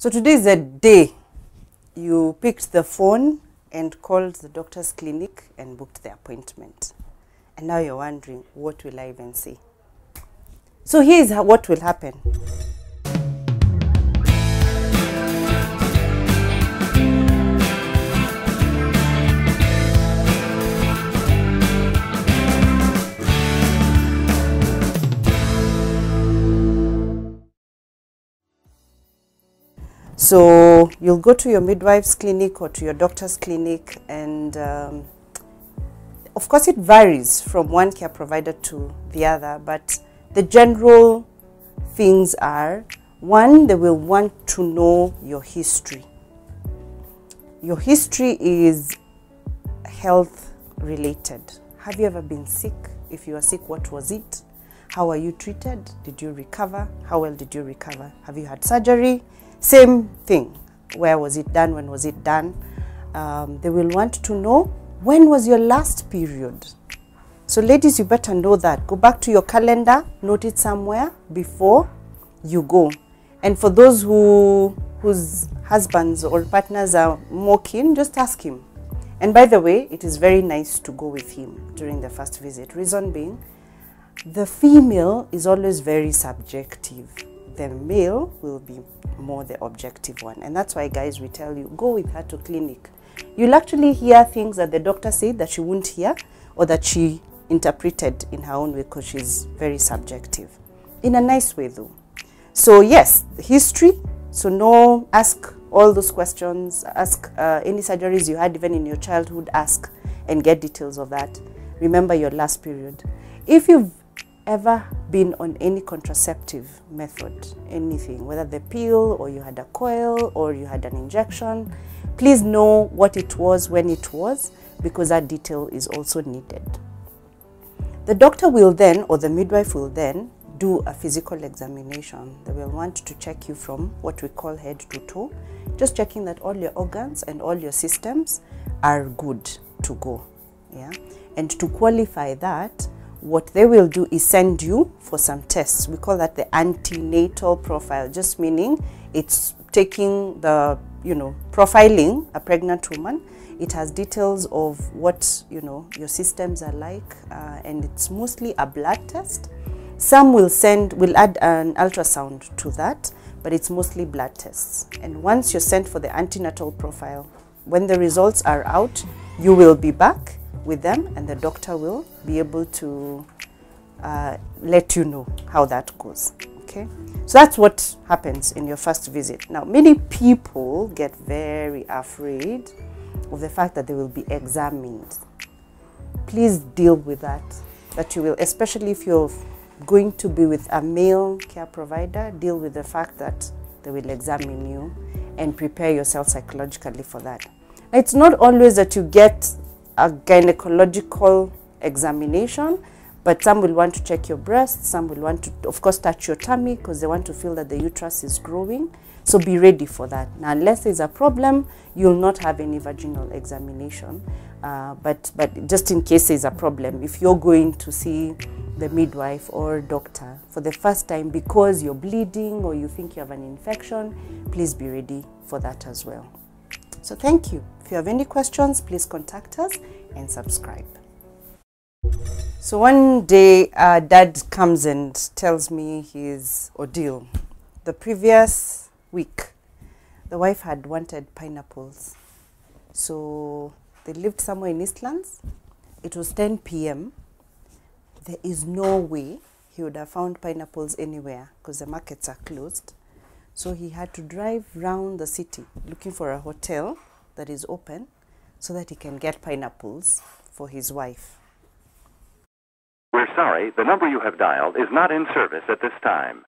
So today is the day you picked the phone and called the doctor's clinic and booked the appointment. And now you're wondering, what will I even say? So here's what will happen. So you'll go to your midwife's clinic or to your doctor's clinic, and of course it varies from one care provider to the other, but the general things are, one, they will want to know your history. Your history is health related. Have you ever been sick? If you are sick, what was it? How are you treated? Did you recover? How well did you recover? Have you had surgery? Same thing. Where was it done? When was it done? They will want to know, when was your last period? So ladies, you better know that. Go back to your calendar, note it somewhere before you go. And for those whose husbands or partners are more keen, just ask him. And by the way, it is very nice to go with him during the first visit. Reason being, the female is always very subjective. The male will be more the objective one. And that's why, guys, we tell you, go with her to clinic. You'll actually hear things that the doctor said that she won't hear, or that she interpreted in her own way, because she's very subjective. In a nice way, though. So yes, history. So no, ask all those questions. Ask any surgeries you had even in your childhood. Ask and get details of that. Remember your last period. If you've ever been on any contraceptive method, anything, whether the pill or you had a coil or you had an injection, please know what it was, when it was, because that detail is also needed. The doctor will then, or the midwife will then, do a physical examination. They will want to check you from what we call head to toe, just checking that all your organs and all your systems are good to go. Yeah, and to qualify that, what they will do is send you for some tests. We call that the antenatal profile, just meaning it's taking the, profiling a pregnant woman. It has details of what, your systems are like, and it's mostly a blood test. Some will add an ultrasound to that, but it's mostly blood tests. And once you're sent for the antenatal profile, when the results are out, you will be back with them, and the doctor will be able to let you know how that goes. Okay, so that's what happens in your first visit. Now, many people get very afraid of the fact that they will be examined. Please deal with that you will, especially if you're going to be with a male care provider, deal with the fact that they will examine you and prepare yourself psychologically for that. Now, it's not always that you get a gynecological examination, but some will want to check your breasts, some will want to, of course, touch your tummy, because they want to feel that the uterus is growing. So be ready for that. Now, unless there's a problem, you'll not have any vaginal examination. But just in case there's a problem, if you're going to see the midwife or doctor for the first time because you're bleeding or you think you have an infection, please be ready for that as well. So thank you. If you have any questions, please contact us and subscribe. So one day, Dad comes and tells me his ordeal. The previous week, the wife had wanted pineapples. So they lived somewhere in Eastlands. It was 10 p.m. There is no way he would have found pineapples anywhere because the markets are closed. So he had to drive around the city looking for a hotel that is open so that he can get pineapples for his wife. We're sorry, the number you have dialed is not in service at this time.